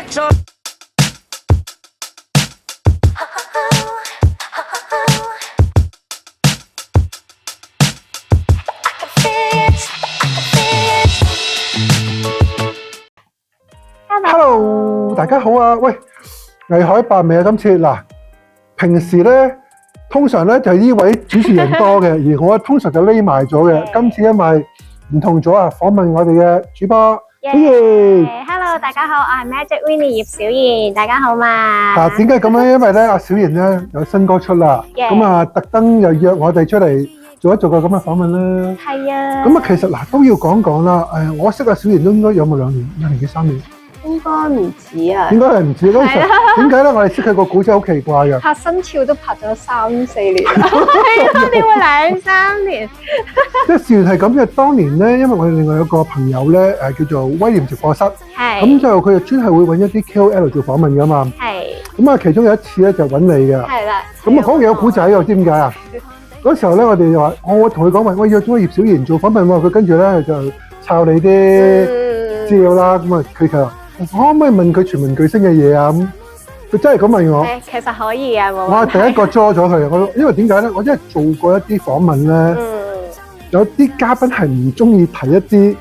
sexo. Hello， 大家好啊！喂，藝海白味啊！今次嗱，平時咧通常咧就係呢位主持人多嘅，而我通常就匿埋咗嘅。今次因為唔同咗啊，訪問我哋嘅主播。Hello， 大家好，我係 Magic Winnie 葉小妍，大家好嘛。嗱，點解咁咧？因為咧，阿小妍咧有新歌出啦，咁啊特登又約我哋出嚟做個咁嘅訪問啦。係啊。咁啊，其實嗱都要講講啦。我識阿小妍都應該有冇2年幾3年？應該唔止啊。應該係唔止咯。點解咧？我哋識佢個古仔好奇怪嘅。拍生肖都拍咗3、4年，係啊，點會2、3年？即係事緣係咁嘅。當年咧，因為我哋另外有個朋友咧，叫做威廉直播室，咁就佢就專係會揾一啲 KOL 做訪問噶嘛。係。咁啊，其中有一次咧就揾你嘅。係啦。咁啊，講嘢有古仔喎，知唔知點解啊？嗰時候咧，我哋就話，我同佢講話，我約咗葉小妍做訪問喎。佢跟住咧就抄你啲資料啦。咁啊，佢就話，可唔可以問佢全民巨星嘅嘢啊？咁佢真係咁問我。其實可以啊，冇。我係第一個捉咗佢。因為點解咧？我真係做過一啲訪問咧。有啲嘉賓係唔中意提一啲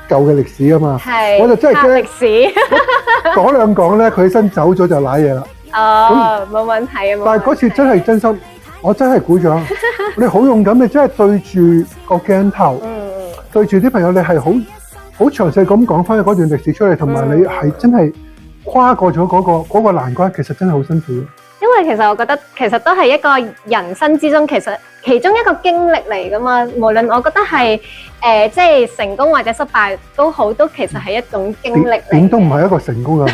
舊嘅歷史噶嘛，我就真係驚歷史講兩講咧，佢起身走咗就瀨嘢啦。哦，冇問題啊。但係嗰次真係真心，我真係鼓掌。你好勇敢，你真係對住個鏡頭，對住啲朋友，你係好詳細咁講翻嗰段歷史出嚟，同埋你係真係跨過咗嗰個難關，其實真係好辛苦。因為其實我覺得，其實都係一個人生之中，其中一個經歷嚟噶嘛。無論我覺得係即係成功或者失敗都好，都其實係一種經歷嚟。點都唔係一個成功啊！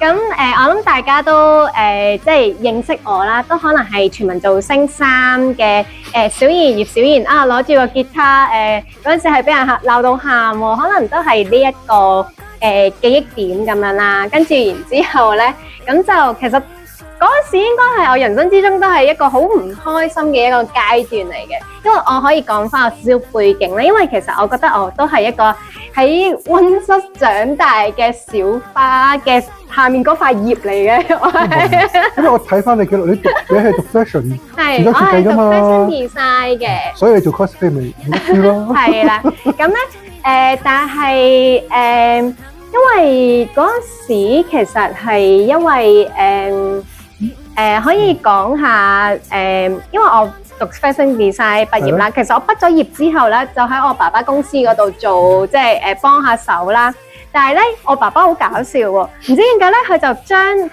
咁我諗大家都即係認識我啦，都可能係全民造星3嘅小妍葉小妍啊，攞住個吉他嗰陣時係俾人鬧到喊喎，可能都係呢一個記憶點咁樣啦。跟住然之後咧，咁就其實嗰陣時應該係我人生之中都係一個好唔開心嘅一個階段嚟嘅，因為我可以講翻個少少背景咧。因為其實我覺得我都係一個喺溫室長大嘅小花嘅下面嗰塊葉嚟嘅。因為我睇翻你記錄，你係讀 fashion，係我係讀 fashion design 嘅，所以你做 cosplay 咪唔知咯。係啦，咁咧但係因為嗰陣時其實係因為可以講下因為我讀 fashion design 畢業啦。其實我畢咗業之後咧，就喺我爸爸公司嗰度做，即係幫下手啦。但係咧，我爸爸好搞笑喎，唔知點解咧，佢就將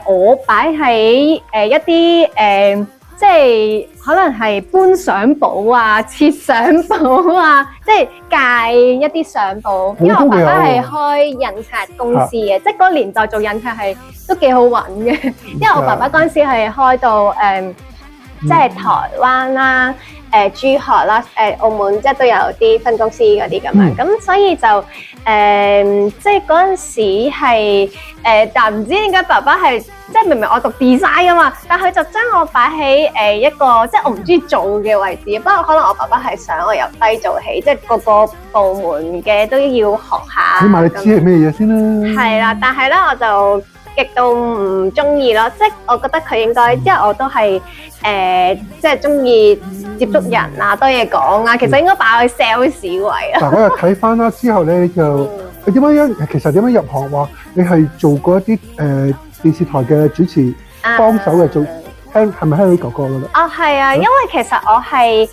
我擺喺一啲即係可能係搬相簿啊、切相簿啊，即係介一啲相簿。因為我爸爸係開印刷公司嘅，即係嗰個年代做印刷係都幾好揾嘅。因為我爸爸嗰陣時係開到即係台灣啦、珠海啦、澳門，即係都有啲分公司嗰啲咁樣。咁所以就即係嗰陣時係但唔知點解爸爸係即係明明我讀 design 啊嘛，但佢就將我擺喺一個即係我唔中意做嘅位置。不過可能我爸爸係想我由低做起，即係個個部門嘅都要學下。起碼你知係咩嘢先啦。係啦，但係咧我就極度唔中意咯，即係我覺得佢應該，因為我都係即係中意接觸人啊，多嘢講啊，其實應該擺去 sales 位啊。嗱，我又睇翻啦，之後咧就你點樣其實點樣入行話你係做過一啲電視台嘅主持幫手嘅做，係咪 Harry 哥哥嗰度？哦，係啊，因為其實我係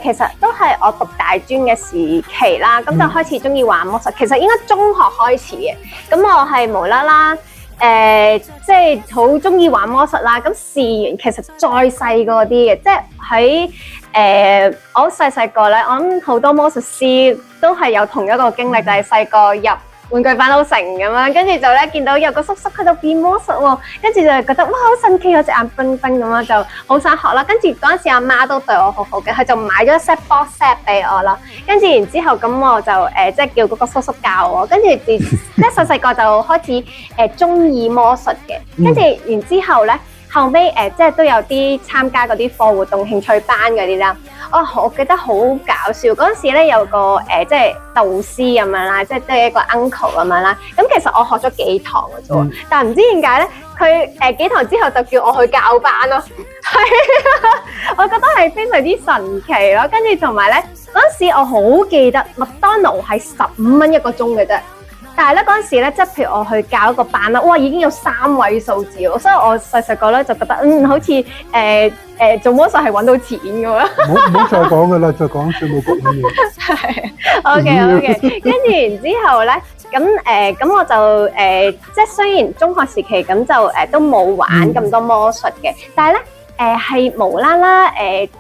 其實都係我讀大專嘅時期啦，咁就開始中意玩魔術。其實應該中學開始嘅，咁我係無啦啦。即係好中意玩魔術啦，咁試完其實再細個啲嘅，即係喺我細個咧，我諗好多魔術師都係有同一個經歷，就係細個入玩具反斗城咁樣，跟住就咧見到有個叔叔喺度變魔術喎，跟住就覺得哇好神奇，有隻眼冰冰咁樣，就好想學啦。跟住嗰陣時阿媽都對我好好嘅，佢就買咗 set box set 俾我啦。跟住然之後咁我就即係叫嗰個叔叔教我，跟住即係細個就開始中意魔術嘅。跟住然之後咧，後尾即係都有啲參加嗰啲課活動興趣班嗰啲啦。我記得好搞笑，嗰陣時咧有個即係導師咁樣啦，即係都係一個 uncle 咁樣啦。咁其實我學咗幾堂嘅啫，但係唔知點解咧，佢幾堂之後就叫我去教班咯。係啊，我覺得係非常之神奇咯。跟住同埋咧，嗰陣時我好記得麥當勞係15蚊一個鐘嘅啫。但係咧嗰陣時咧，即係譬如我去教一個班啦，哇已經有3位數字喎，所以我細個咧就覺得好似做魔術係揾到錢嘅喎。唔好再講㗎啦，再講稅務局嘅嘢。係 OK， 跟住然之後咧，咁我就即係雖然中學時期咁就都冇玩咁多魔術嘅，但係咧係無啦啦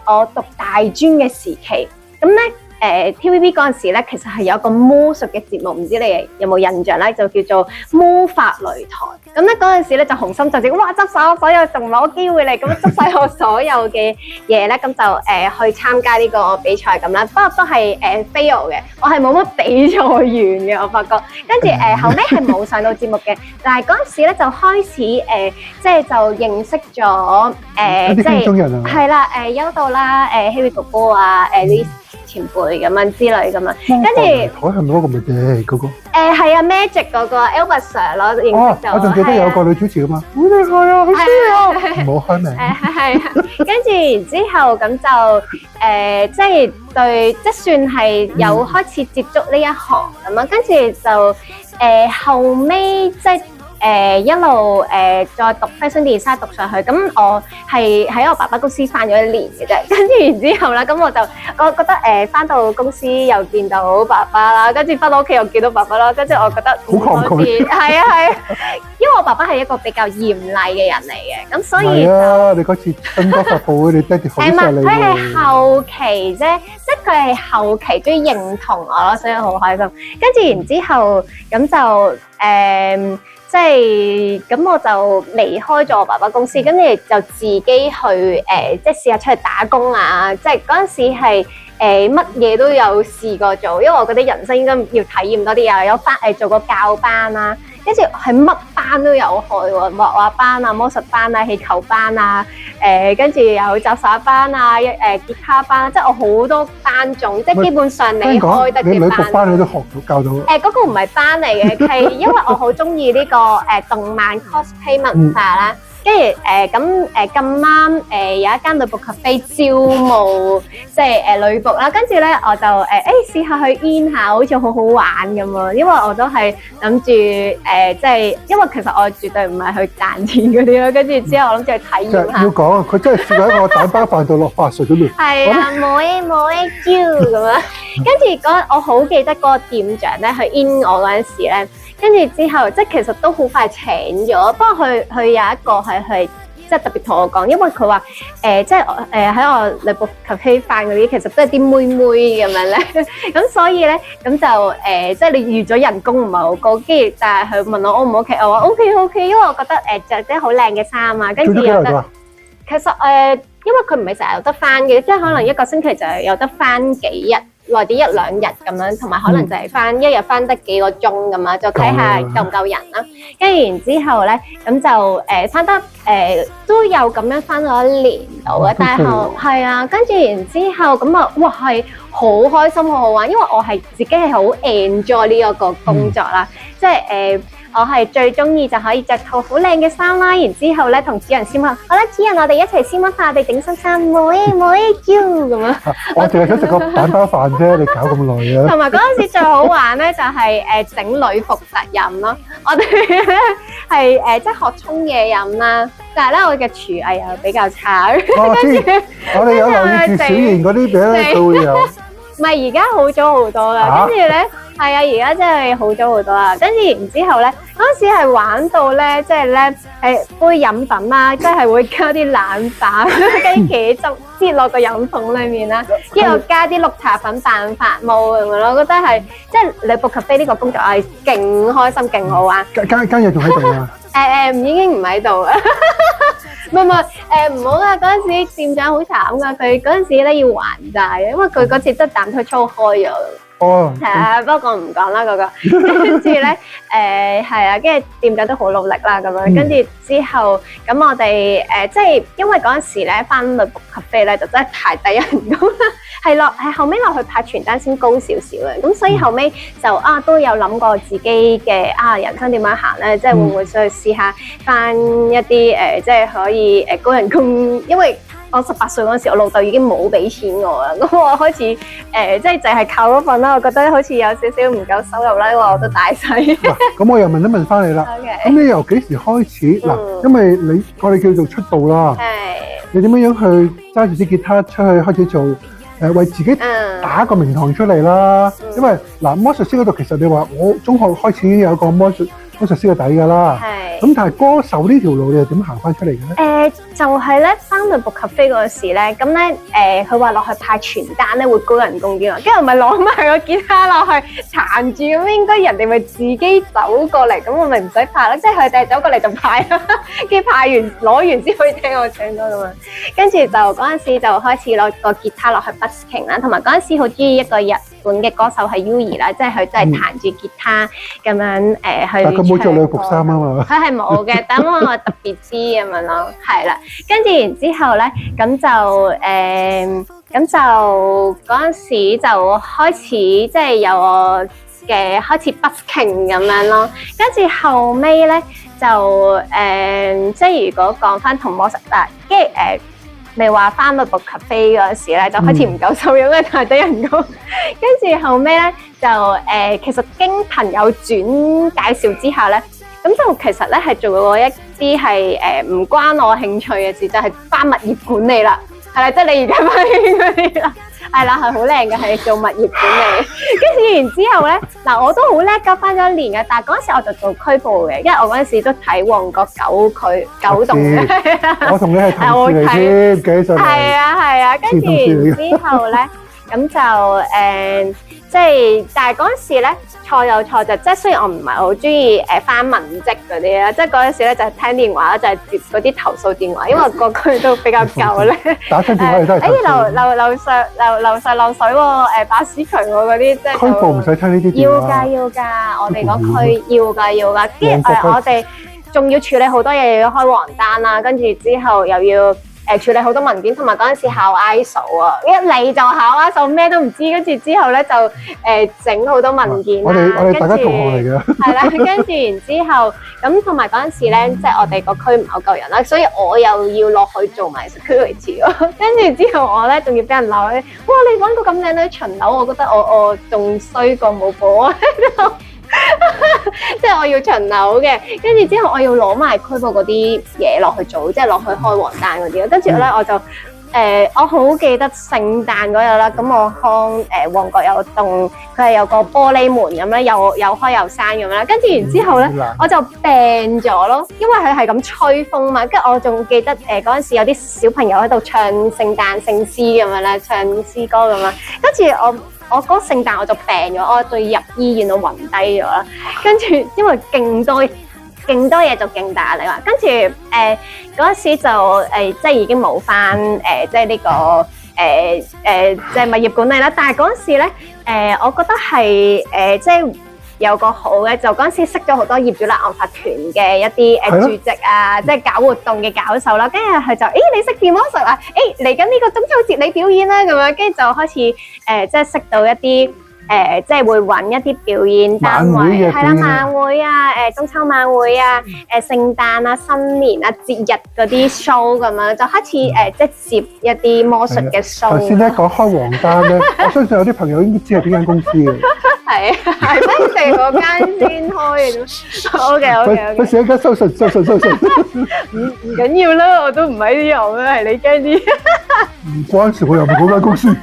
我讀大專嘅時期，咁咧。TVB 嗰陣時咧，其實係有一個魔術嘅節目，唔知你有冇印象咧？就叫做魔法擂台。咁咧嗰陣時咧就雄心壯志，哇！執晒我所有，仲攞機會嚟咁執晒我所有嘅嘢咧，咁就去參加呢個比賽咁啦。不過都係fail 嘅，我係冇乜比賽完嘅，我發覺。跟住後尾係冇上到節目嘅，但係嗰陣時咧就開始即係就認識咗即係係啦，優度啦，Harry 哥哥啊，呢前輩咁樣之類咁樣，跟住台係咪嗰個咪嘅嗰個？係啊 Magic 嗰個 Albert Sir 咯，認識咗。我仲記得有個女主持噶嘛，好厲害啊，好犀利啊！唔好開名。係啊，跟住然之後咁就即係對，即算係有開始接觸呢一行咁樣，跟住就後尾即係。一路再讀 fashion design 讀上去，咁我係喺我爸爸公司返咗1年嘅啫，跟住然之後啦，咁我覺得返到公司又見到爸爸啦，跟住返到屋企又見到爸爸啦，跟住我覺得好抗拒，係啊，因為我爸爸係一個比較嚴厲嘅人嚟嘅，咁所以係啊，你嗰次新歌發佈會，你爹哋好錫你喎。佢係後期啫，即係佢係後期終於認同我咯，所以好開心。跟住然之後咁就即係咁，我就離開咗我爸爸公司，跟住就自己去即係試下出去打工啊！即係嗰陣時係乜嘢都有試過做，因為我覺得人生應該要體驗多啲啊！有做過教班啦，跟住係乜班都有去喎，畫畫班啊、魔術班啊、氣球班啊，跟住有雜耍班啊、吉他班，即係我好多班種，即係基本上你開得嘅班。你女僕班你都學到教到？嗰個唔係班嚟嘅，係因為我好中意呢個動漫 cosplay 文化啦。跟住咁啱有一間女僕 cafe 招募即係女僕啦，跟住咧我就試下去 in 下，好似好好玩咁喎。因為我都係諗住即係因為其實我絕對唔係去賺錢嗰啲咯。跟住之後我諗住去體驗下。要講啊，佢真係試喺我蛋包飯度落法術咁樣。係啊，冇咁樣。跟住我好記得嗰個店長咧去 in 我嗰陣時咧。跟住之後，即係其實都好快請咗。不過佢有一個係即係特別同我講，因為佢話即係喺我女僕 cafe 飯嗰啲，其實都係啲妹妹咁樣咧。咁所以咧，咁就即係你預咗人工唔係好高，跟住但係佢問我 O 唔 OK，我話 OK，因為我覺得着啲好靚嘅衫啊，跟住又得。其實因為佢唔係成日有得翻嘅，即係可能一個星期就係有得翻幾日。耐啲1-2日咁樣，同埋可能就係翻一日翻得幾個鐘咁啊，就睇下夠唔夠人啦。跟住然之後咧，咁就翻得都有咁樣翻咗1年度嘅，但係係啊，跟住然之後咁啊，哇係好開心好好玩，因為我係自己係好 enjoy 呢一個工作啦，即係我係最中意就可以着套好靚嘅衫啦，然之後咧同主人簽婚，好啦，主人我哋一齊簽婚，我哋整新衫，妹嬌咁樣。我淨係想食個蛋包飯啫，你搞咁耐啊！同埋嗰陣時最好玩咧，就係整女服責任咯。我哋係即係學沖嘢飲啦，但係咧我嘅廚藝又比較差。跟住我哋有留意住小賢嗰啲餅咧，都會有。唔係而家好咗好多啦，跟住咧係啊，而家真係好咗好多啦。跟住然之後咧，嗰陣時係玩到咧，即係咧杯飲品啦，即係會加啲冷飯、跟啲茄汁擠落個飲筒裡面啦，之後加啲綠茶粉扮發毛咁樣咯。我覺得係即係女僕 cafe呢個工作係勁開心、勁好玩。間嘢仲喺度啊？已經唔喺度啦。唔好啊！嗰陣時店長好慘噶，佢嗰陣時咧要還債，因為佢嗰次真係膽推粗開咗。哦，係啊，不過唔講啦嗰個。跟住咧，係啊，跟住店長都好努力啦，咁樣。跟住之後，咁我哋即係因為嗰陣時咧翻女僕咖啡咧就真係太低人工啦，係後尾落去派傳單先高少少嘅，咁所以後尾就都有諗過自己嘅人生點樣行咧，即係會唔會再試下翻一啲即係可以高人工，因為我18歲嗰陣時，我老豆已經冇俾錢我啦，咁我開始即係淨係靠嗰份啦，我覺得好似有少少唔夠收入啦，因為我都大細。咁我又問一問翻你啦，咁你由幾時開始嗱？因為我哋叫做出道啦，你點樣去揸住支吉他出去開始做為自己打個名堂出嚟啦？因為嗱魔術師嗰度其實你話我中學開始已經有個魔術師嘅底㗎啦，咁但係歌手呢條路你係點行翻出嚟嘅咧？就係咧翻女僕咖啡嗰時咧，咁咧佢話落去派傳單咧會高人工啲嘛，跟住我咪攞埋個吉他落去彈住，咁應該人哋咪自己走過嚟，咁我咪唔使派咯，即係佢哋走過嚟就派啦，跟住派完攞完先可以聽我唱歌㗎嘛。跟住就嗰陣時就開始攞個吉他落去 busking 啦，同埋嗰陣時好中意一個日本嘅歌手係 Yui 啦，即係佢真係彈住吉他咁樣去。但佢冇着女僕衫啊嘛。佢係冇嘅，等我特別知咁樣咯，係啦。跟住然之後咧，咁就嗰陣時就開始即係有我嘅開始 busking 咁樣咯。跟住後尾咧就即係如果講翻同魔術啦，跟住未話翻女僕咖啡嗰時咧，就開始唔夠收入，因為太低人工。跟住後尾咧就其實經朋友轉介紹之下咧。咁就其實咧係做過一啲係唔關我興趣嘅事，就係翻物業管理啦，係啦，即係你而家翻嗰啲啦，係啦，係好靚嘅，係做物業管理。跟住然之後咧，嗱我都好叻㗎，翻咗1年嘅，但係嗰陣時我就做區部嘅，因為我嗰陣時都睇旺角9棟嘅。我同你係同事嚟添，幾歲？係啊，跟住然之後咧，咁就即係，但係嗰陣時咧錯有錯就，即係雖然我唔係好中意翻文職嗰啲啦，即係嗰陣時咧就係聽電話啦，就係接嗰啲投訴電話，因為個區都比較舊咧。打親電話你都係投訴。樓上漏水喎，巴士渠喎嗰啲，即係區部唔使聽呢啲電話。要㗎，我哋嗰區要㗎，跟住我哋仲要處理好多嘢，又要開黃單啦，跟住之後又要。處理好多文件，同埋嗰陣時考 ISO 啊，一嚟就考 ISO，咩都唔知，跟住之後咧就整好多文件啦。我哋大家同學嚟嘅。係啦，跟住然之後，咁同埋嗰陣時咧，即係我哋個區唔係好夠人啦，所以我又要落去做埋 security 咯。跟住之後我咧仲要俾人鬧咧，哇！你揾個咁靚女巡樓，我覺得我仲衰過冇保安喺度。即係我要巡樓嘅，跟住之後我要攞埋區部嗰啲嘢落去做，即係落去開黃單嗰啲。跟住咧我就我好記得聖誕嗰日啦，咁我看旺角有棟，佢係有個玻璃門咁咧，有開有閂咁啦。跟住然之後咧，我就病咗咯，因為佢係咁吹風嘛。跟住我仲記得嗰陣時有啲小朋友喺度唱聖誕聖詩咁樣咧，唱詩歌咁樣。跟住我嗰聖誕我就病咗，我就入醫院度暈低咗啦。跟住因為勁多嘢就勁大壓力啦。跟住嗰陣時就即係已經冇返即係呢個即係物業管理啦。但係嗰陣時咧我覺得係即係有個好嘅，就嗰陣時識咗好多業主立案法團嘅一啲主席啊，即係搞活動嘅搞手啦。跟住佢就你識變魔術啊？嚟緊呢個中秋節你表演啦咁樣，跟住就開始即係識到一啲即係會揾一啲表演單位，係啦，晚會啊，中秋晚會啊，聖誕啊、新年啊、節日嗰啲 show 咁樣，就開始即係接一啲魔術嘅 show。頭先咧講開黃單咧，我相信有啲朋友應該知係邊間公司嘅。係不係嗰間先開嘅。OK。不是一間收信。唔緊要啦，我都唔喺呢行啦，係你驚啲。唔關事，我又唔係嗰間公司。OK，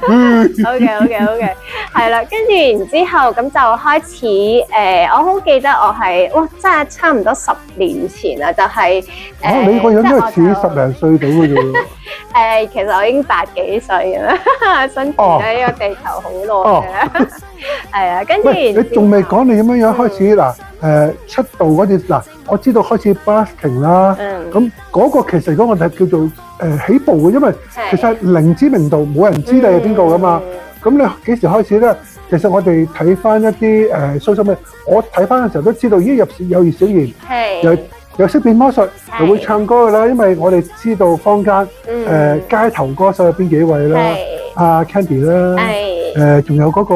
係啦，跟住然之後咁就開始我好記得我係真係差唔多10年前啦，就係你個樣真係似10零歲到嘅啫。其實我已經80幾歲啦，生存喺呢個地球好耐嘅。係啊，跟住你仲未講你點樣開始嗱出道嗰陣嗱，我知道開始 busking 啦，咁嗰個其實如果我哋叫做起步嘅，因為其實零知名度冇人知你係邊個噶嘛，咁你幾時開始咧其實我哋睇翻一啲social media，我睇翻嘅時候都知道，咦有葉小賢，又識變魔術，又會唱歌㗎啦。因為我哋知道坊間街頭歌手有邊幾位啦，阿 Candy 啦，仲有嗰個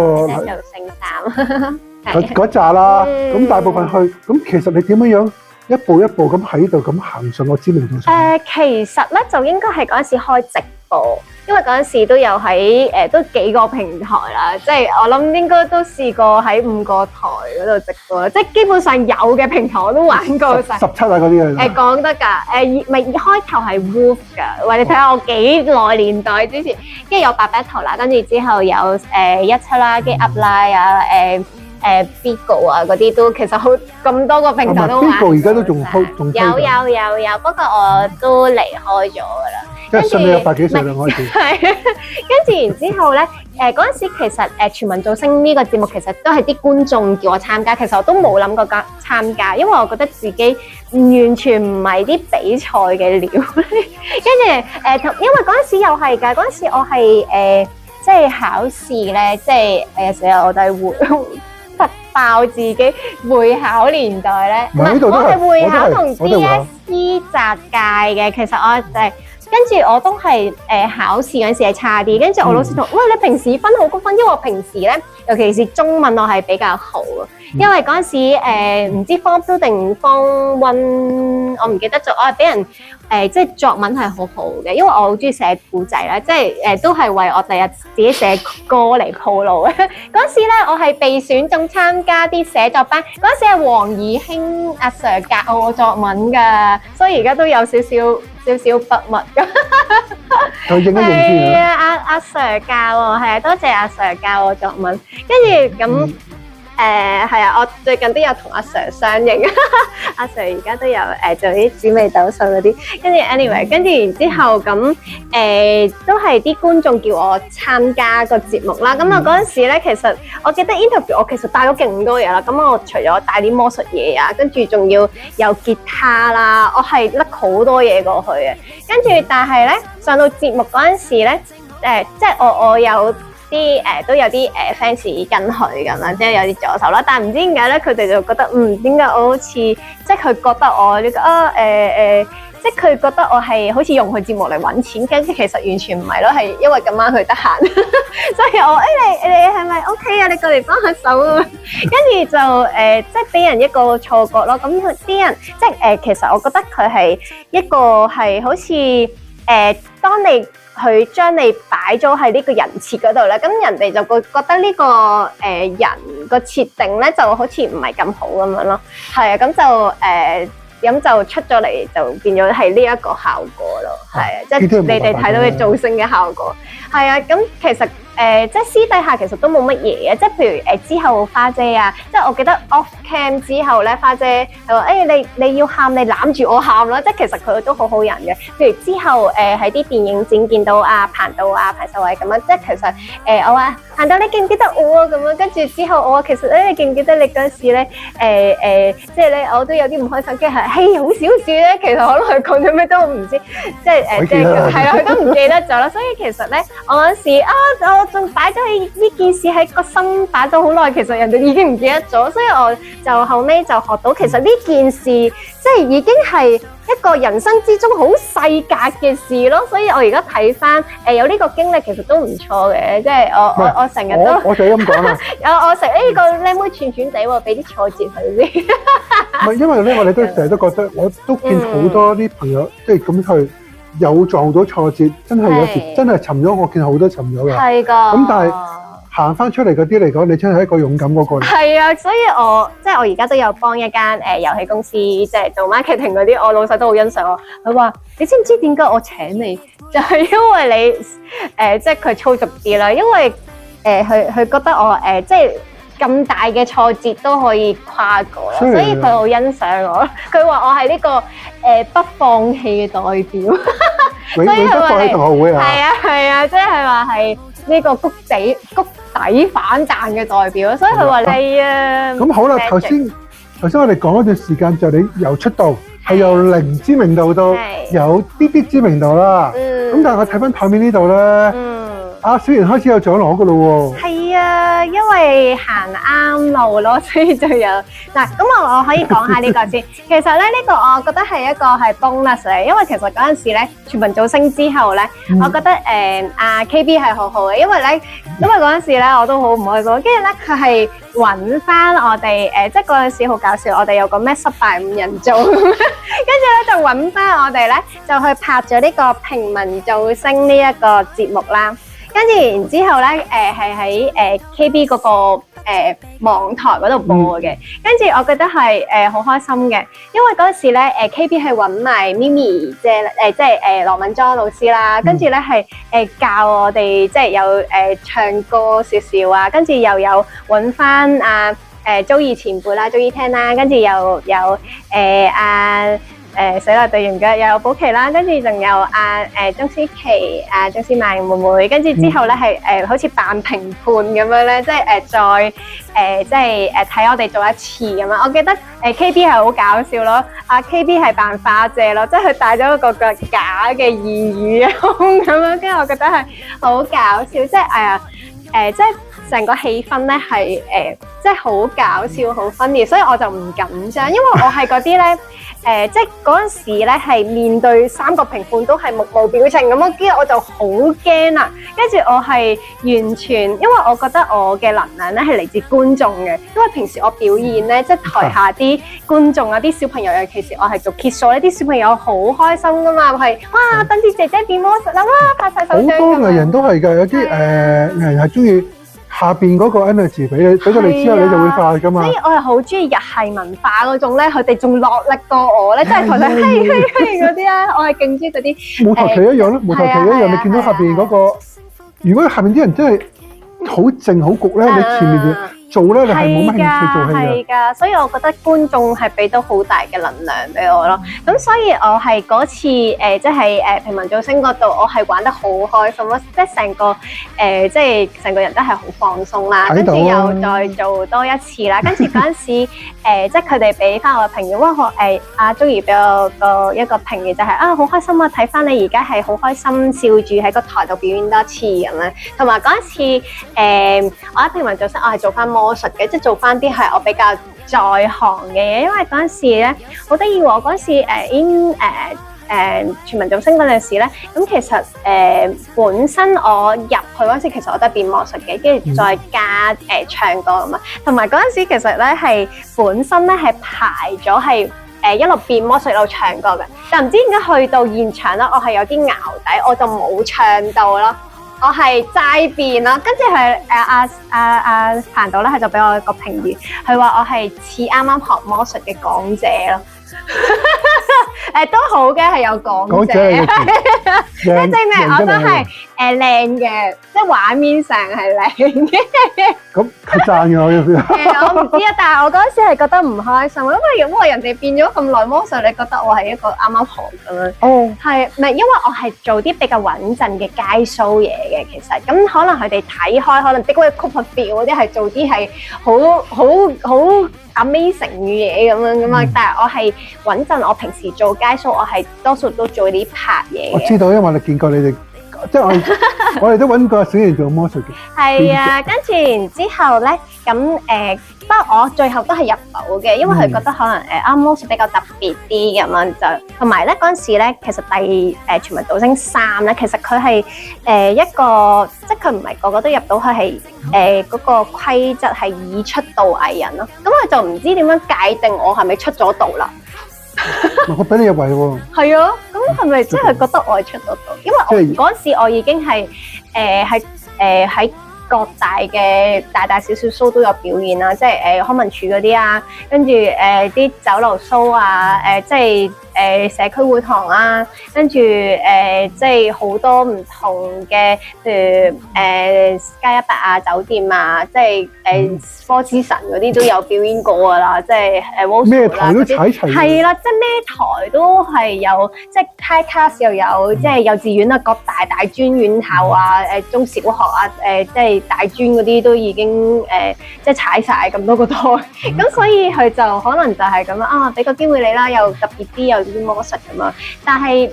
嗰扎啦。咁大部分去，咁其實你點樣一步一步咁喺度咁行上個知名度上？其實咧就應該係嗰陣時開直播。因為嗰陣時都有喺都幾個平台啦，即係我諗應該都試過喺5個台嗰度直播啦，即係基本上有嘅平台我都玩過晒。17啊嗰啲啊。講得㗎，咪開頭係 Wolf 㗎，或者睇下我幾耐年代之前，跟住有8 Battle 啦，跟住之後有17啦，跟住 Upline 啊，Bigo 啊嗰啲都其實好咁多個平台都玩。Bigo 而家都仲有，不過我都離開咗㗎啦。跟住你有百幾歲啦開始。係，跟住然之後咧，嗰陣時其實全民造星呢個節目其實都係啲觀眾叫我參加，其實我都冇諗過參加，因為我覺得自己完全唔係啲比賽嘅料。跟住因為嗰陣時又係㗎，嗰陣時我係即係考試咧，即係成日我都係會爆自己會考年代咧。我係會考同 DSE 雜界嘅，其實我跟住我都係考試嗰陣時係差啲，跟住我老師同喂，你平時分好高分，因為我平時咧，尤其是中文我係比較好啊，因為嗰陣時唔知 Form 2定 Form 1，我唔記得咗，我係俾人即係作文係好好嘅，因為我好中意寫故仔啦，即係都係為我第日自己寫歌嚟鋪路嘅。嗰陣時咧，我係被選中參加啲寫作班，嗰陣時係黃以興阿 Sir 教我作文㗎，所以而家都有少少筆墨咁。係啊，阿 Sir 教我，係啊，多謝阿 Sir 教我作文，跟住咁。係啊，我最近都有同阿 Sir 相認，阿 Sir 而家都有做啲紫微斗數嗰啲，跟住 anyway，跟住然之後咁都係啲觀眾叫我參加個節目啦。咁我嗰陣時咧，其實我記得 interview 我其實帶咗勁多嘢啦。咁我除咗帶啲魔術嘢啊，跟住仲要有吉他啦，我係拎好多嘢過去嘅。跟住但係咧上到節目嗰陣時咧，即係我有。都有啲fans 跟佢咁啦，即係有啲助手啦，但係唔知點解咧，佢哋就覺得點解我好似即係佢覺得我呢個即係佢覺得我係好似用佢節目嚟揾錢，跟住其實完全唔係咯，係因為咁啱佢得閒，所以我你係咪 OK 啊？你過嚟幫下手啊！跟住就即係俾人一個錯覺咯。咁啲人即係其實我覺得佢係一個係好似當你佢將你擺咗喺呢個人設嗰度咧，咁人哋就會覺得呢個人個設定咧就好似唔係咁好咁樣咯。係啊，咁就出咗嚟就變咗係呢一個效果咯。係啊，即係你哋睇到嘅造星嘅效果。係啊，咁其實即係私底下其實都冇乜嘢嘅，即係譬如之後花姐啊，即係我記得 off cam 之後咧，花姐係話你要喊，你攬住我喊啦，即係其實佢都好好人嘅。譬如之後喺啲電影展見到阿彭導啊、彭秀慧咁樣，即係其實我話彭導你記唔記得我啊咁樣，跟住之後我話其實你記唔記得你嗰時咧即係咧我都有啲唔開心，跟住係好小事咧，其實可能佢講咗咩都唔知，即係係啦，佢都唔記得咗啦。所以其實咧，我嗰時我仲擺咗喺呢件事喺個心擺咗好耐，其實人哋已經唔記得咗，所以我就後尾就學到，其實呢件事即係已經係一個人生之中好細格嘅事咯。所以我而家睇翻有呢個經歷，其實都唔錯嘅，即係我成日都我就咁講啦。我成呢個靚妹串串地喎，俾啲挫折佢先。唔係因為咧，我哋都成日都覺得，我都見好多啲朋友即係咁去。有撞到挫折，真係有時真係沉咗。我見好多沉咗嘅，係㗎。咁但係行翻出嚟嗰啲嚟講，你真係一個勇敢嗰個。係啊，所以我即係我而家都有幫一間遊戲公司，即係做 marketing 嗰啲，我老細都好欣賞我。佢話：你知唔知點解我請你？就係因為你即係佢粗俗啲啦，因為佢覺得我即係。咁大嘅挫折都可以跨過，所以佢好欣賞我。佢話我係呢個不放棄嘅代表，所以佢話係啊，即係話係呢個谷底反彈嘅代表，所以佢話你啊。咁好啦，頭先我哋講一段時間，就你由出道係由零知名度到有啲知名度啦。咁但係我睇翻台面呢度咧，阿小賢開始有獎攞噶咯喎。係啊。啊，因為行啱路咯，所以就有嗱。咁我可以講下呢個先。其實咧，呢個我覺得係一個係 bonus 嚟，因為其實嗰陣時咧，全民造星之後咧，我覺得阿 KB 係好好嘅，因為嗰陣時咧我都好唔開心，跟住咧佢係揾翻我哋即係嗰陣時好搞笑，我哋有個咩失敗5人組，跟住咧就揾翻我哋咧就去拍咗呢個平民造星呢一個節目啦。跟住然之後咧，係喺KB 嗰個網台嗰度播嘅。跟住我覺得係好開心嘅，因為嗰時咧KB 係揾埋 Mimi 即係羅敏莊老師啦，跟住咧係教我哋即係有唱歌少少啊，跟住又有揾翻阿Joey 前輩啦，Joey Tan啦，跟住又有死啦隊員嘅又有寶琪啦，跟住仲有鍾思琪、鍾思曼妹妹，跟住之後咧係好似扮評判咁樣咧，即係再即係睇我哋做一次咁樣。我記得KB 係好搞笑咯，KB 係扮花姐咯，即係佢戴咗一個假嘅義乳胸咁樣，跟住我覺得係好搞笑，即係即係成個氣氛咧係即係好搞笑、好 funny，所以我就唔緊張，因為我係嗰啲咧。即係嗰陣時咧，係面對3個評判都係目無表情咁咯，跟住我就好驚啦。跟住我係完全，因為我覺得我嘅能量咧係嚟自觀眾嘅，因為平時我表演咧，即係台下啲觀眾啊、啲小朋友，尤其是我係做 kids show 咧，啲小朋友好開心噶嘛，係哇，等住姐姐變魔術啦，哇，拍晒手掌咁樣。好多藝人都係㗎，有啲藝人係中意。下邊嗰個 energy 俾咗你之後，你就會化㗎嘛。所以我係好中意日系文化嗰種咧，佢哋仲落力過我咧，即係佢哋嘿嗰啲啊，我係勁中意嗰啲。舞台劇一樣咯，舞台劇一樣，你見到下邊嗰個，如果下面啲人真係好靜好焗咧，你前面嘅。做咧，你係冇乜興趣做戲嘅。係㗎，所以我覺得觀眾係俾到好大嘅能量俾我咯。咁所以我係嗰次即係平民造星嗰度，我係玩得好開心咯。即係成個即係成個人都係好放鬆啦。跟住又再做多一次啦。跟住嗰陣時即係佢哋俾翻我嘅評語，哇！阿 Joey 俾我一個評語就係好開心啊！睇翻你而家係好開心，笑住喺個台度表演多次咁樣。同埋嗰一次我喺平民造星，我係做翻魔術嘅，即係做翻啲係我比較在行嘅嘢，因為嗰陣時咧好得意喎，嗰陣時全民造星嗰陣時咧，咁其實本身我入去嗰陣時，其實我都係變魔術嘅，跟住再加唱歌咁啊，同埋嗰陣時其實咧係本身咧係排咗係一路變魔術一路唱歌嘅，但唔知點解去到現場咧，我係有啲淆底，我就冇唱到咯。我係齋變啦，跟住係阿彭導咧，佢就俾我一個評語，佢話我係似啱啱學魔術嘅港姐咯。都好嘅，係有港姐，即係證明我都係靚嘅，即係畫面上係靚嘅。咁係讚嘅我意思。我唔知啊，但係我嗰陣時係覺得唔開心，因為如果人哋變咗咁耐魔術，你覺得我係一個啱啱學咁樣？哦，係唔係因為我係做啲比較穩陣嘅街 show 嘢嘅？其實咁可能佢哋睇開，可能啲嗰啲 Cooperfield 嗰啲係做啲係好 amazing 嘅嘢咁樣噶嘛，但係我係穩陣，我平時做街 show，我係多數都做啲拍嘢。我知道，因為我哋見過你哋，即係我哋都揾過小儀做魔術嘅。係啊，跟住然之後咧，咁不過我最後都係入到嘅，因為佢覺得可能魔術比較特別啲咁樣就，同埋咧嗰陣時咧，其實全民造星3咧，其實佢係一個，即係佢唔係個個都入到，佢係嗰個規則係以出道藝人咯。咁佢就唔知點樣界定我係咪出咗道啦。我俾你入圍喎。係啊，咁係咪即係覺得我係出咗道？因為我嗰陣時我已經係喺各大嘅大小小 show 都有表演啦，即係康文署嗰啲啊，跟住啲酒樓 show 啊，即係社區會堂啦，跟住即係好多唔同嘅，譬如Sky 100啊酒店啊，即係科之神嗰啲都有表演過噶啦，即係咩台都踩齊，係啦，即係咩台都係有，即係 high class 又有，即係幼稚園啊，各大專院校啊，中小學啊，即係大專嗰啲都已經即係踩晒咁多個台，咁所以佢就可能就係咁啊，俾個機會你啦，又特別啲，又啲魔術咁樣。但係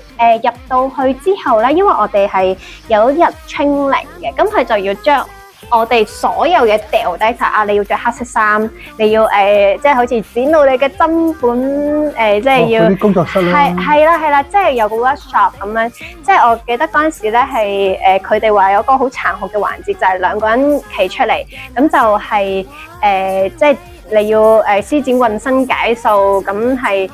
入到去之後咧，因為我哋係有一日清零嘅，咁佢就要將我哋所有嘢掉低晒啊！你要着黑色衫，你要即係好似剪到你嘅砧板即係要啲工作室啦，係啦，即係有個 workshop 咁樣。即係我記得嗰陣時咧係佢哋話有個好殘酷嘅環節，就係兩個人企出嚟，咁就係即係你要施展渾身解數，咁係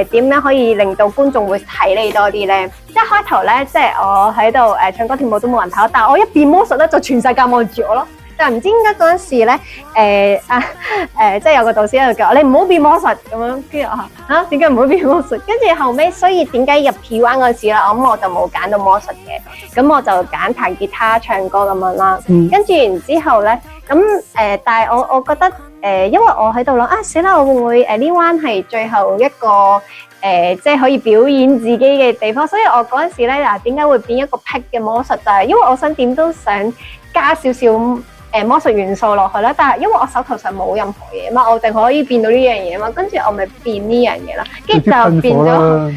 點樣可以令到觀眾會睇你多啲咧？即係開頭咧，即係我喺度唱歌跳舞都冇人睇，但係我一變魔術咧，就全世界望住我咯。但係唔知點解嗰陣時咧，即係有個導師喺度叫我，你唔好變魔術咁樣。跟住我話嚇，點解唔好變魔術？跟住後尾，所以點解入 P1 嗰時啦，我就冇揀到魔術嘅，咁我就揀彈吉他唱歌咁樣啦。跟住然之後咧，咁但係我覺得因為我喺度諗啊，死啦！我會唔會呢彎係最後一個即係可以表演自己嘅地方？所以我嗰陣時咧點解會變一個僻嘅魔術？就係因為我想點都想加少少魔術元素落去啦。但係因為我手頭上冇任何嘢嘛，我淨可以變到呢樣嘢嘛。跟住我咪變呢樣嘢啦，跟住就變咗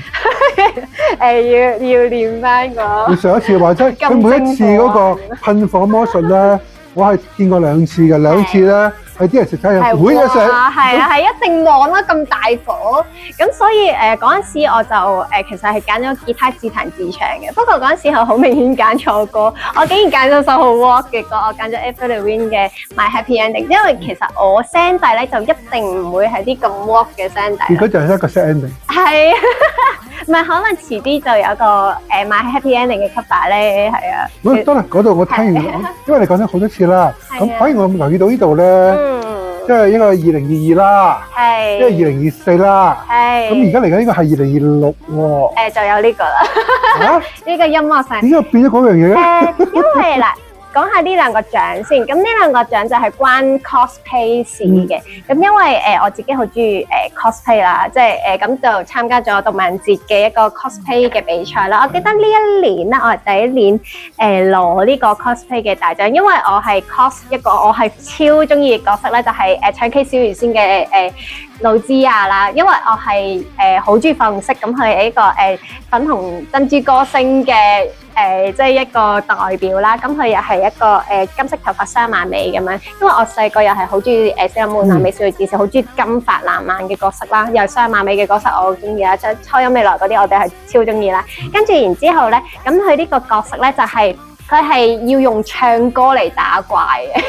要練翻個。你上一次話齋，佢每一次嗰個噴火魔術咧，我係見過2次嘅，2次咧。係啲人食餐又會嘅食，係啊，係一定望啦咁大火，咁所以嗰陣時我就其實係揀咗吉他自彈自唱嘅。不過嗰陣時我好明顯揀錯歌，我竟然揀咗首好 rock 嘅歌，我揀咗 Avril Lavigne 嘅 My Happy Ending， 因為其實我聲底咧就一定唔會係啲咁 rock 嘅聲底。結果就係一個 sad ending。係，唔係可能遲啲就有個My Happy Ending 嘅 cover 咧，係啊。咁當然嗰度我聽完，因為你講咗好多次啦，咁反而我留意到呢度咧。即係應該係2022啦，係，即係2024啦，係。咁而家嚟緊呢個係2026喎。就有呢個啦。嚇？呢個音樂上點解變咗嗰樣嘢咧？因為嗱。講下呢兩個獎先，咁呢兩個獎就係關 cosplay 事嘅。咁因為我自己好中意cosplay 啦，即係咁就參加咗動漫節嘅一個 cosplay 嘅比賽啦。我記得呢一年咧，我係第一年攞呢個 cosplay 嘅大獎，因為我係 cos 一個我係超中意嘅角色咧，就係唱 K 小魚仙嘅露之亞啦。因為我係好中意粉紅色，咁佢係一個粉紅珍珠歌星嘅。即係一個代表啦，咁佢又係一個金色頭髮雙馬尾咁樣，因為我細個又係好中意《小魔女美少女戰士》，好中意金髮藍眼嘅角色啦，又係雙馬尾嘅角色我好中意啦，即係初音未來嗰啲我哋係超中意啦。跟住然之後咧，咁佢呢個角色咧就係佢係要用唱歌嚟打怪嘅。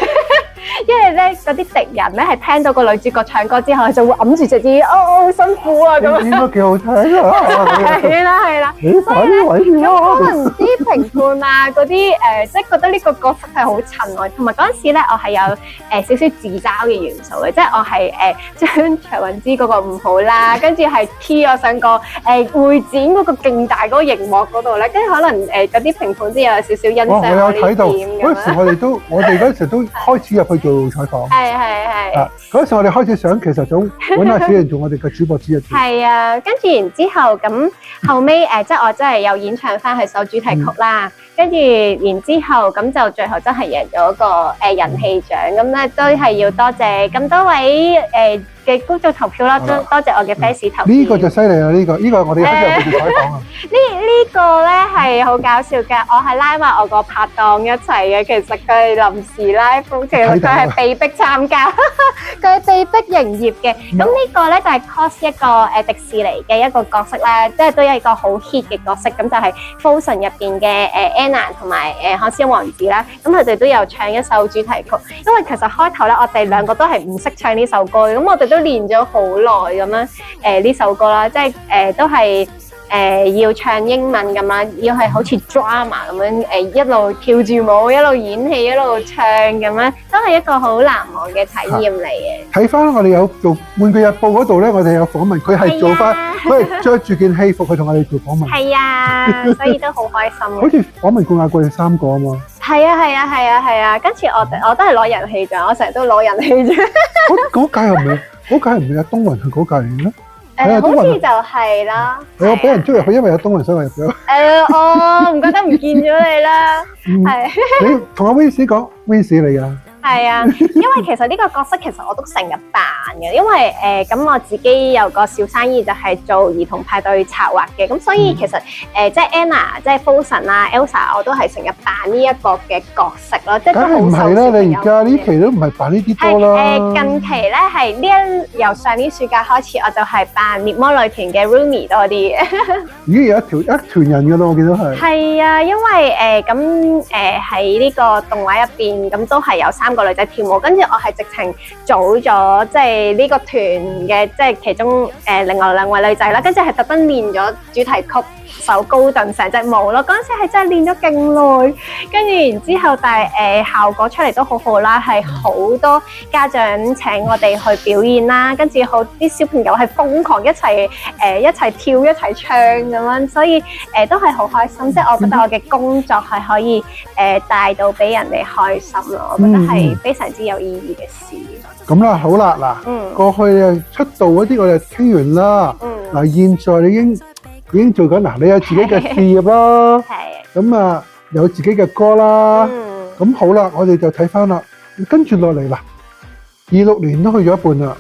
因為咧嗰啲敵人咧係聽到個女主角唱歌之後，就會揞住隻耳，好辛苦啊咁樣。應該幾好聽啊！係啦。所以咧，可能唔知評判啊嗰啲即係覺得呢個角色係好襯我，同埋嗰陣時咧，我係有少少自嘲嘅元素嘅，即係我係將卓韻芝嗰個唔好啦，跟住係 key 我上個會展嗰個勁大嗰個熒幕嗰度咧，跟住可能嗰啲評判都有少少欣賞我呢點咁樣。嗰時我哋嗰時都開始入去做採訪，係。嗰時我哋開始想，其實想揾下小人做我哋嘅主播之一。係啊，跟住然之後咁後尾即係我真係有演唱翻佢首主題曲啦。跟住然之後咁就最後真係贏咗個人氣獎，咁咧都係要多謝咁多位嘅觀眾投票啦，多謝我嘅 fans 投票。呢個就犀利啦！呢個我哋開始入去採訪啊。呢個咧係好搞笑嘅，我係拉埋我個拍檔一齊嘅，其實佢係臨時拉夫，其實佢係被逼參加，佢係被逼營業嘅。咁呢個咧就係 cos 一個迪士尼嘅一個角色啦，即係都有一個好 hit 嘅角色，咁就係 Frozen 入邊嘅Anna 同埋漢斯王子啦。咁佢哋都有唱一首主題曲，因為其實開頭咧我哋兩個都係唔識唱呢首歌嘅，咁我哋都練咗好耐咁樣呢首歌啦，即係都係要唱英文咁啦，要係好似 drama 咁樣一路跳住舞，一路演戲，一路唱咁樣，都係一個好難忘嘅體驗嚟嘅。睇翻我哋有做《玩具日報》嗰度咧，我哋有訪問，佢係做翻，佢係着住件戲服去同我哋做訪問。係啊，所以都好開心。好似訪問冠亞季3個啊嘛。係啊，跟住我都係攞人氣獎，我成日都攞人氣獎。嗰屆係咪？嗰屆唔係阿東雲係嗰屆嚟嘅咩？好似就係啦。我俾人捉入去，因為有東雲所以我入咗。我唔覺得唔見咗你啦。係。你同阿 Wins 講 Wins 嚟㗎。係啊，因為其實呢個角色其實我都成日扮嘅，因為咁我自己有個小生意就係做兒童派對策劃嘅，咁所以其實即係 Anna、即係 Frozen 啊、Elsa 我都係成日扮呢一個嘅角色咯，即係都好受小朋友。梗係唔係啦，你而家呢期都唔係扮呢啲多啦。近期咧係由上年暑假開始，我就係扮獵魔女團嘅 Rumi 多啲嘅。已經有一團人㗎啦，我見到係。係啊，因為喺呢個動畫入邊咁都係有3個女仔跳舞，跟住我係直情組咗即係呢個團嘅即係其中另外2位女仔啦，跟住係特登練咗主題曲首高頓成隻舞咯。嗰陣時係真係練咗勁耐，跟住然之後但係效果出嚟都好好啦，係好多家長請我哋去表演啦，跟住好啲小朋友係瘋狂一齊跳一齊唱咁樣，所以都係好開心。即係我覺得我嘅工作係可以帶到俾人哋開心咯，我覺得係非常之有意義嘅事。咁啦，好啦，嗱，過去出道嗰啲我哋傾完啦，嗱，現在你已經做緊嗱，你有自己嘅事業啦，咁啊有自己嘅歌啦，咁好啦，我哋就睇翻啦，跟住落嚟啦，26年都去咗一半啦，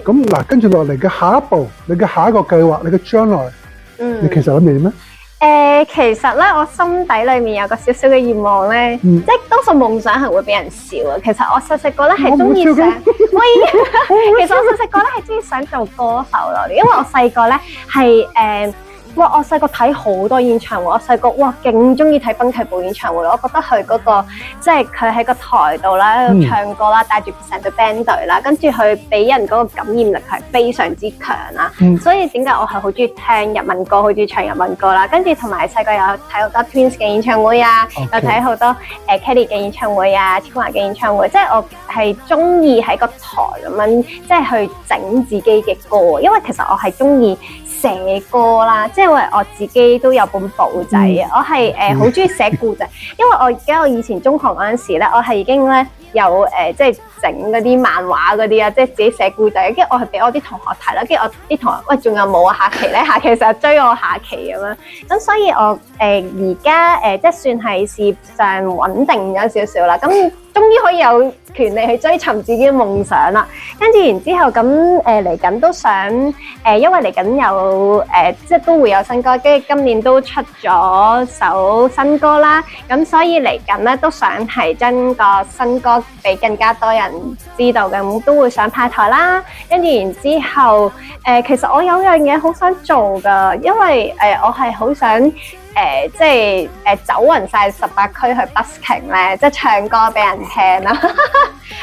咁嗱，跟住落嚟嘅下一步，你嘅下一個計劃，你嘅將來，你其實諗住點咧？其實咧，我心底裏面有個少少嘅願望咧，即係多數夢想係會俾人笑啊。其實我細個咧係中意想，其實我細個咧係中意想做歌手咯，因為我細個咧係我細個睇好多演唱會，我細個勁中意睇濱崎步演唱會，我覺得佢嗰個即係佢喺個台度啦，喺度唱歌啦，帶住成隊 band 隊啦，跟住佢俾人嗰個感染力係非常之強啦。所以點解我係好中意聽日文歌，好中意唱日文歌啦。跟住同埋細個有睇好多 Twins 嘅演唱會啊，有睇好多Kelly 嘅演唱會啊，千嬅嘅演唱會，即係我係中意喺個台咁樣即係去整自己嘅歌，因為其實我係中意寫歌啦，即係因為我自己都有本簿仔，我係好中意寫故仔，因為我以前中學嗰陣時咧，我係已經咧有即係整嗰啲漫畫嗰啲啊，即係自己寫故仔，跟住我係俾我啲同學睇啦，跟住我啲同學喂仲有冇啊？下期咧，下期成日追我下期咁樣，咁所以我而家即係算係事業上穩定咗少少啦，咁終於可以有權利去追尋自己嘅夢想啦。跟住然之後咁嚟緊都想因為嚟緊有即係都會有新歌，跟住今年都出咗首新歌啦，咁所以嚟緊咧都想係將個新歌俾更加多人知道嘅，咁都會想派台啦。跟住然之後其實我有樣嘢好想做噶，因為我係好想即係走勻晒18區去 busking 咧，即係唱歌俾人聽啦。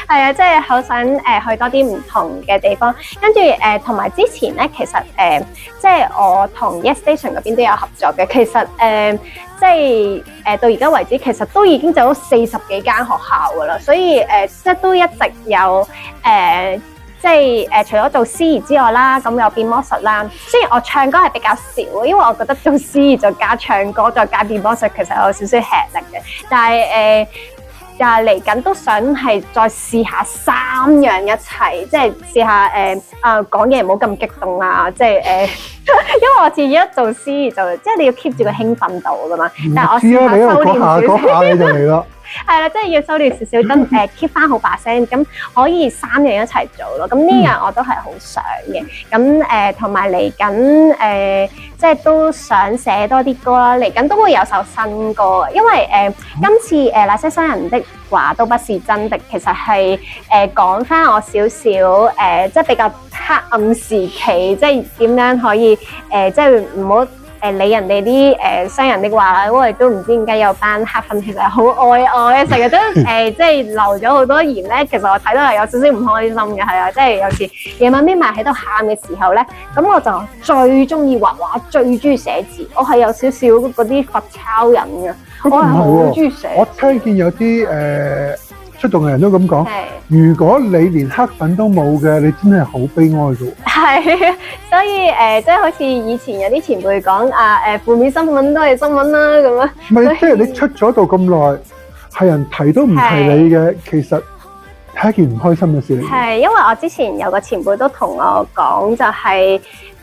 係啊，即係好想去多啲唔同嘅地方。跟住同埋之前咧，其實即係我同 Yes Station 嗰邊都有合作嘅。其實即係到而家為止，其實都已經走咗40幾間學校噶啦，所以即係都一直有即係除咗做司儀之外啦，咁有變魔術啦。雖然我唱歌係比較少，因為我覺得做司儀再加唱歌再加變魔術，其實有少少吃力嘅。但係嚟緊都想係再試下3樣一齊，即係試下講嘢唔好咁激動啊！即係因為我自己一做司儀就即係你要 keep 住個興奮度噶嘛。但係我試下收斂少少。嗰下你就嚟啦。係啦，即係要收斂少少，咁keep 翻好把聲，咁可以3樣一齊做咯。咁呢樣我都係好想嘅。咁同埋嚟緊即係都想寫多啲歌啦。嚟緊都會有首新歌，因為今次那些新人的話都不是真的，其實係講翻我少少即係比較黑暗時期，即係點樣可以即係唔好理人哋啲新人的話啦，因為都唔知點解有班黑粉其實好愛我嘅，成日都即係留咗好多言咧。其實我睇到係有少少唔開心嘅，係啊，即係有時夜晚匿埋喺度喊嘅時候咧，咁我就最中意畫畫，最中意寫字。我係有少少嗰啲罰抄人嘅，我係好中意寫。我聽見有啲出動嘅人都咁講，如果你連黑粉都冇嘅，你真係好悲哀嘅。係，所以即係好似以前有啲前輩講負面新聞都係新聞啦咁樣。唔係，即係你出咗度咁耐，係人提都唔提你嘅，其實係一件唔開心嘅事嚟。係，因為我之前有個前輩都同我講，就係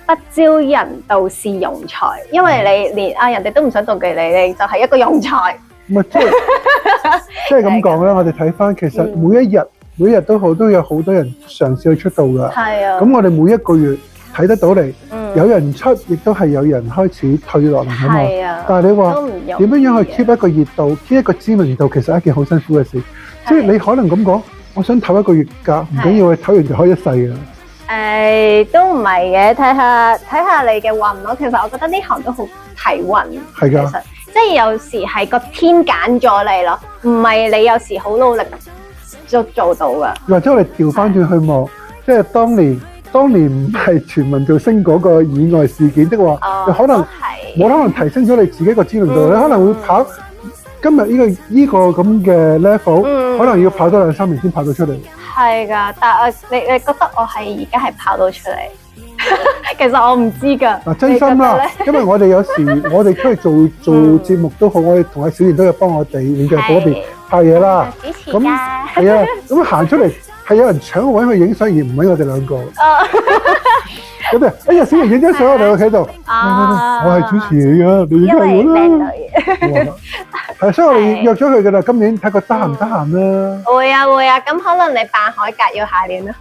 不招人妒是庸才，因為你連人哋都唔想妒忌你，你就係一個庸才。唔係即係咁講啦，我哋睇翻其實每一日都好，都有好多人嘗試去出道㗎。係啊。咁我哋每一個月睇得到嚟，有人出，亦都係有人開始退落嚟㗎嘛。係啊。但係你話點樣去 keep 一個熱度、keep 一個知名度，其實係一件好辛苦嘅事。即係你可能咁講，我想唞一個月假，唔緊要，你唞完就開一世㗎。都唔係嘅，睇下你嘅運咯。其實我覺得呢行都好睇運。係㗎。其實即係有時係個天揀咗你咯，唔係你有時好努力就做到㗎。或者我哋調翻轉去望，即係當年唔係全民造星嗰個意外事件的話，你可能冇可能提升咗你自己個知名度，你可能會跑今日呢個咁嘅 level，可能要跑多2-3年先跑到出嚟。係㗎，但係你覺得我係而家係跑到出嚟？其實我唔知㗎。嗱，真心啦，因為我哋有時我哋出去做節目都好，我哋同阿小賢都有幫我哋影像部嗰邊拍嘢啦。咁係啊，咁行出嚟係有人搶我位去影相，而唔係我哋兩個。咁啊，哎呀，小賢影張相，我哋喺度。我係主持嚟㗎，你影係我啦。係，所以我哋約咗佢㗎啦。今年睇佢得唔得閒啦？會啊，咁可能你扮海格要下年啦。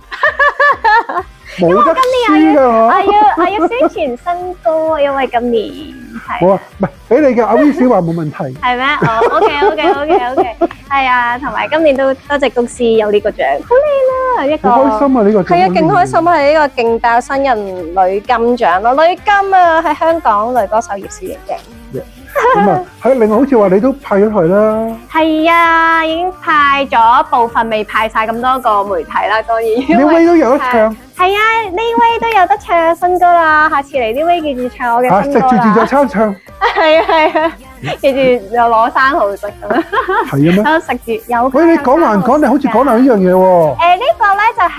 冇得輸㗎我要宣傳新歌啊，因為今年係。好啊，唔係俾你嘅阿 V 小話冇問題。係咩？OK，係啊，同埋今年都多謝公司有呢個獎，好靚啦，一個。好開心啊！呢個獎係啊，勁開心啊！係呢個勁爆新人女金獎咯，女金啊，喺香港女歌手葉詩盈嘅。咁啊，係另外好似話你都派咗台啦。係啊，已經派咗部分，未派晒咁多個媒體啦，當然。呢位都有得唱。係啊，呢位都有得唱新歌啦，下次嚟呢位記住唱我嘅新歌啦。食住自助餐唱。係啊，記住又攞生蠔食咁樣。係啊咩？食住有。喂，你講還講，你好似講漏呢樣嘢喎。呢個咧就係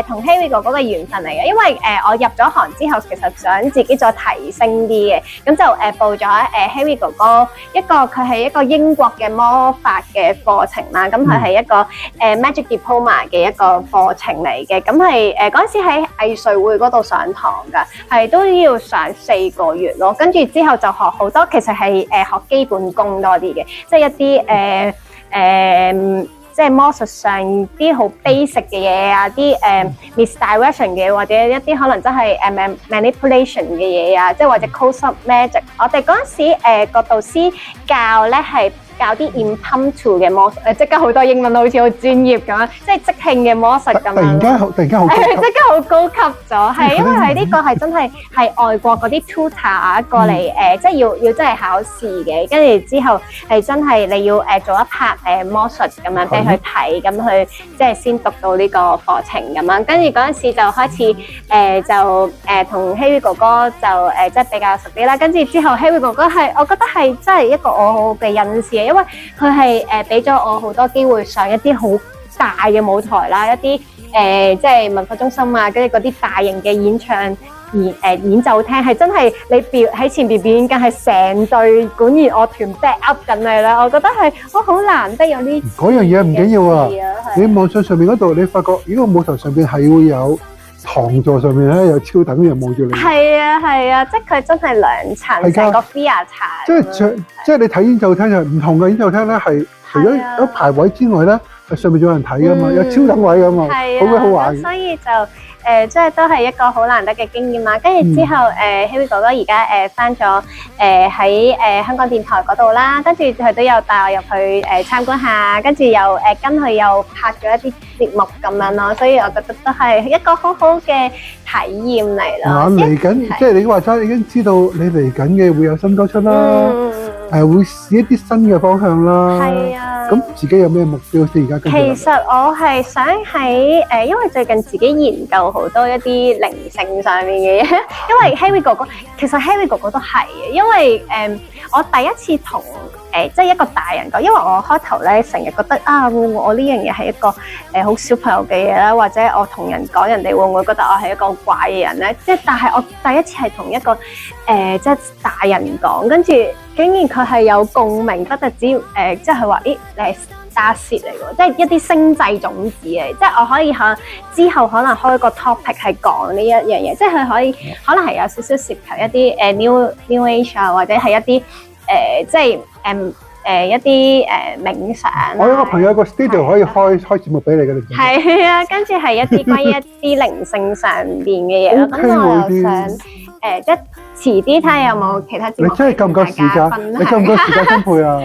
同 Harry 哥哥嘅緣分嚟嘅，因為我入咗行之後，其實想自己再提升啲嘅，咁就報咗Harry 哥哥佢係一個英國嘅魔法嘅課程啦，咁佢係一個Magic Diploma 嘅一個課程嚟嘅，咁係嗰陣時喺藝穗會嗰度上堂㗎，係都要上4個月咯，跟住之後就學好多，其實係學基本功多啲嘅，即係一啲即係魔術上啲好 basic 嘅嘢啊，啲misdirection 嘅，或者一啲可能真係manipulation 嘅嘢啊，即係或者 close-up magic。我哋嗰陣時個導師教咧係教啲 impromptu 嘅魔術，即刻好多英文好似好專業咁樣，即係即興嘅魔術咁樣。突然間好即刻好高級咗，係因為係呢個係真係外國嗰啲 tutor 過嚟即係要真係考試嘅，跟住之後係真係你要做一 part 魔術咁樣俾佢睇，咁佢即係先讀到呢個課程咁樣。跟住嗰陣時就開始就同 Harry 哥哥就即係比較熟啲啦。跟住之後 Harry 哥哥係我覺得係真係一個我好嘅恩師。因為佢係俾咗我好多機會上一啲好大嘅舞台啦，一啲即係文化中心啊，跟住嗰啲大型嘅演奏廳，係真係你喺前邊表演緊，係成隊管弦樂團 back up 緊你啦。我覺得係好難得有呢嗰樣嘢唔緊要啊！你網上面嗰度，你發覺呢個舞台上邊係會有堂座上面咧有超等嘅人望住你。係啊，即係佢真係2層成個 theatre。即係你睇演奏廳就唔同嘅演奏廳咧，係除咗有排位之外咧，係上面仲有人睇噶嘛，有超等位噶嘛，好鬼好玩。所以就即係都係一個好難得嘅經驗啦。跟住之後Harry 哥哥而家返咗喺香港電台嗰度啦，跟住佢都有帶我入去參觀下，跟住又跟佢又拍咗一啲節目咁樣咯，所以我覺得都係一個好好嘅體驗嚟咯。嚟緊即係你話齋已經知道你嚟緊嘅會有新歌出啦，會試一啲新嘅方向啦。係啊。咁自己有咩目標先而家？其實我係想喺因為最近自己研究好多一啲靈性上面嘅嘢，因為 Harry 哥哥其實 Harry 哥哥都係嘅，因為我第一次同即係一個大人講，因為我開頭咧成日覺得我呢樣嘢係一個好小朋友嘅嘢啦，或者我同人講，人哋會唔會覺得我係一個怪嘅人咧？即係但係我第一次係同一個即係大人講，跟住竟然佢係有共鳴，不特止即係佢話你係 Starseed 嚟喎，即係一啲星際種子嚟，即係我可以之後可能開個 topic 係講呢一樣嘢，即係佢可能係有少少涉及一啲New Age 啊，或者係一啲即係一啲冥想。我有個朋友個 studio 可以開節目俾你嘅，你係啊，跟住係一啲關於一啲靈性上邊嘅嘢咯。咁我又想即係遲啲睇下有冇其他節目。你真係夠唔夠時間？你夠唔夠時間分配啊？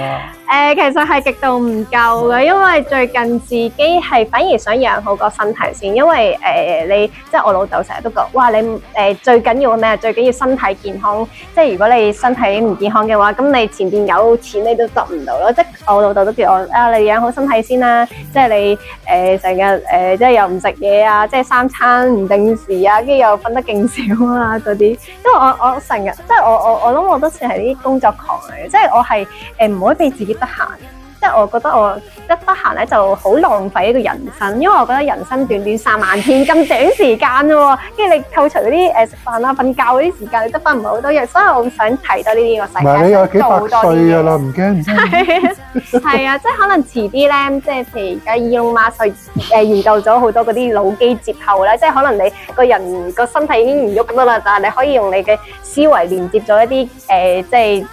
其實係極度唔夠嘅，因為最近自己係反而想養好個身體先，因為你即係我老豆成日都講，哇你最緊要嘅咩？最緊要身體健康。即係如果你身體唔健康嘅話，咁你前邊有錢你都得唔到咯。即係我老豆都叫我你養好身體先啦。即係你成日即係又唔食嘢啊，即係三餐唔定時啊，跟住又瞓得勁少啊嗰啲。因為我成日即係我諗我都算係啲工作狂嚟嘅，即係我係唔可以俾自己得閒，即係我覺得我一得閒咧就好浪費呢個人生，因為我覺得人生短短3萬天咁短時間喎，跟住你扣除嗰啲食飯啊、瞓覺嗰啲時間，你得翻唔係好多嘢，所以我好想睇多呢啲個世界。唔係你有幾百歲㗎啦，唔驚。係啊，即係可能遲啲咧，即係譬如而家 Elon Musk 研究咗好多嗰啲腦機接口咧，即係可能你個人個身體已經唔喐得啦，但係你可以用你嘅思維連接咗一啲即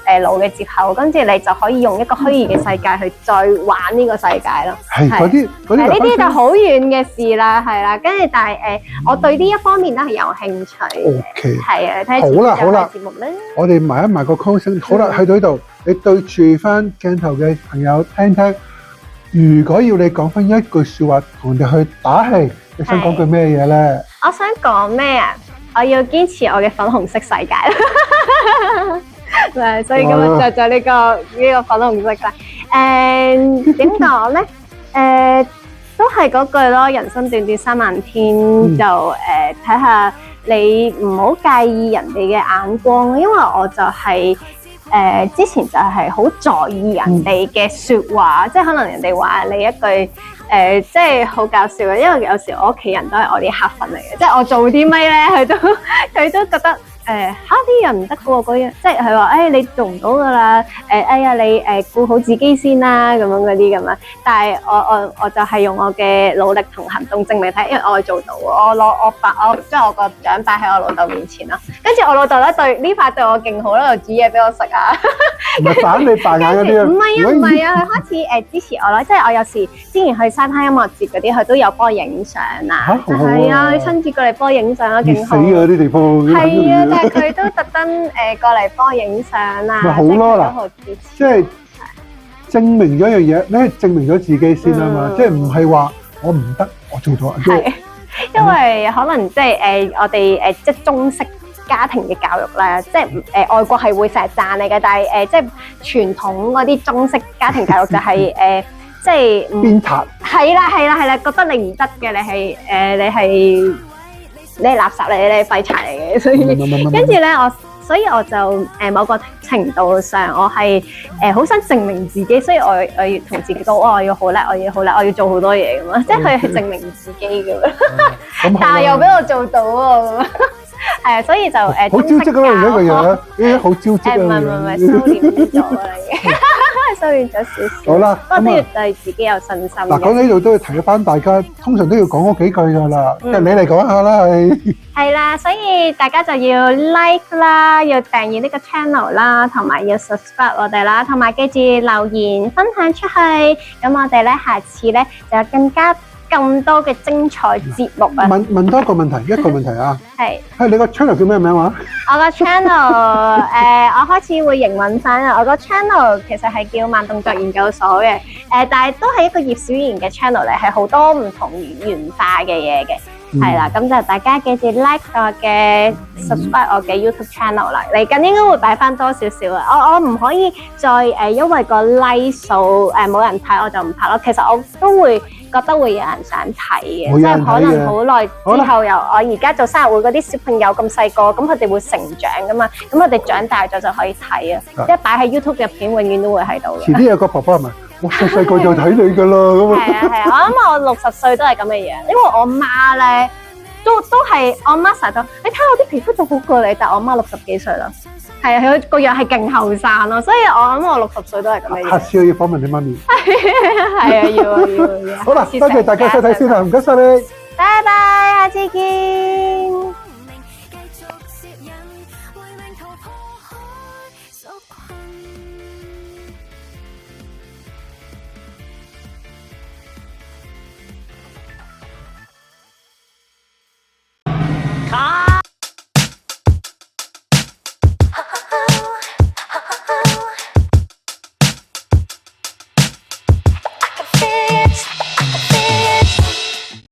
係腦嘅接口，跟住你就可以用一個虛擬嘅世界去再玩呢個世界咯。係嗰啲呢啲就好遠嘅事啦，係啦。跟住但係我對呢一方面都係有興趣嘅。OK。係啊，睇好啦節目咧。我哋埋個 closing。好啦，去到呢度，你對住翻鏡頭嘅朋友聽聽。如果要你講翻一句説話同人哋去打氣，你想講句咩嘢咧？我想講咩啊？我要堅持我嘅粉紅色世界。所以今日就呢個粉紅色界。點講咧？都係嗰句咯，人生短短3萬天，就睇下你唔好介意人哋嘅眼光，因為我就係之前就係好在意人哋嘅説話，即係可能人哋話你一句即係好搞笑嘅，因為有時我屋企人都係我啲黑粉嚟嘅，即係我做啲咩咧，佢都覺得。啲人唔得嘅喎，嗰樣即係佢話你做唔到㗎啦，哎呀你顧好自己先啦，咁樣嗰啲咁樣。但係我就係用我嘅努力同行動證明睇，因為我做到，我將我個獎擺喺我老豆面前啦。跟住我老豆咧呢排對我勁好啦，又煮嘢俾我食啊。唔係反你扮眼嗰啲啊？唔係啊，佢開始支持我啦。即係我有時之前去沙灘音樂節嗰啲，佢都有幫我影相啊。係啊，佢親自過嚟幫我影相啦，勁好。死啊！啲地方係啊，但係佢都特登過嚟幫我影相啊。咪好咯嗱，即係證明咗一樣嘢，你係證明咗自己先啊嘛。即係唔係話我唔得，我做到。係，因為可能即係我哋即係中式家庭嘅教育咧，即係外國係會成日讚你嘅，但係即係傳統嗰啲中式家庭教育就係即係鞭撻。係啦，覺得你唔得嘅，你係垃圾嚟，你係廢柴嚟嘅，所以跟住咧所以我就某個程度上，我係好想證明自己，所以我要同自己講，我要好叻，我要做好多嘢咁啊！即係佢係證明自己嘅，但係又俾我做到喎咁。係啊，所以就好招積咯，而家個樣，好招積啊！唔係，收斂咗啦已經，收斂咗少少。好啦，不過都要對自己有信心。嗱，講呢度都要提翻大家，通常都要講嗰幾句噶啦。即係你嚟講下啦，係啦，所以大家就要 like 啦，要訂閱呢個 channel 啦，同埋要 subscribe 我哋啦，同埋記住留言分享出去。咁我哋咧下次咧就有更多嘅精彩節目啊！問多一個問題啊！係你個 channel 叫咩名話？我個 channel 我開始會營運翻啦。我個 channel 其實係叫慢動作研究所嘅，但係都係一個葉小妍嘅 channel 嚟，係好多唔同元化嘅嘢嘅。係啦，咁就大家記住 like 我嘅 subscribe 我嘅 YouTube channel 啦。嚟緊應該會擺翻多少少啊！我唔可以再因為個 like 數冇人睇我就唔拍咯。其實我都會覺得會有人想睇嘅，即係可能好耐之後由我而家做生日會嗰啲小朋友咁細個，咁佢哋會成長噶嘛，咁佢哋長大咗就可以睇啊！即係擺喺 YouTube 入片，永遠都會喺度嘅。遲啲有個爸爸係咪？我細個就睇你噶啦咁啊！係啊！我諗我60歲都係咁嘅嘢，因為我媽咧都係我媽成日都，你睇我啲皮膚仲好過你，但係我媽60幾歲啦。係啊，佢個樣係勁後生咯，所以我諗我60歲都係咁嘅嘢。下次我要訪問你媽咪。係啊，要。好啦，多謝大家收睇先啦，唔該晒你。拜拜，下次見。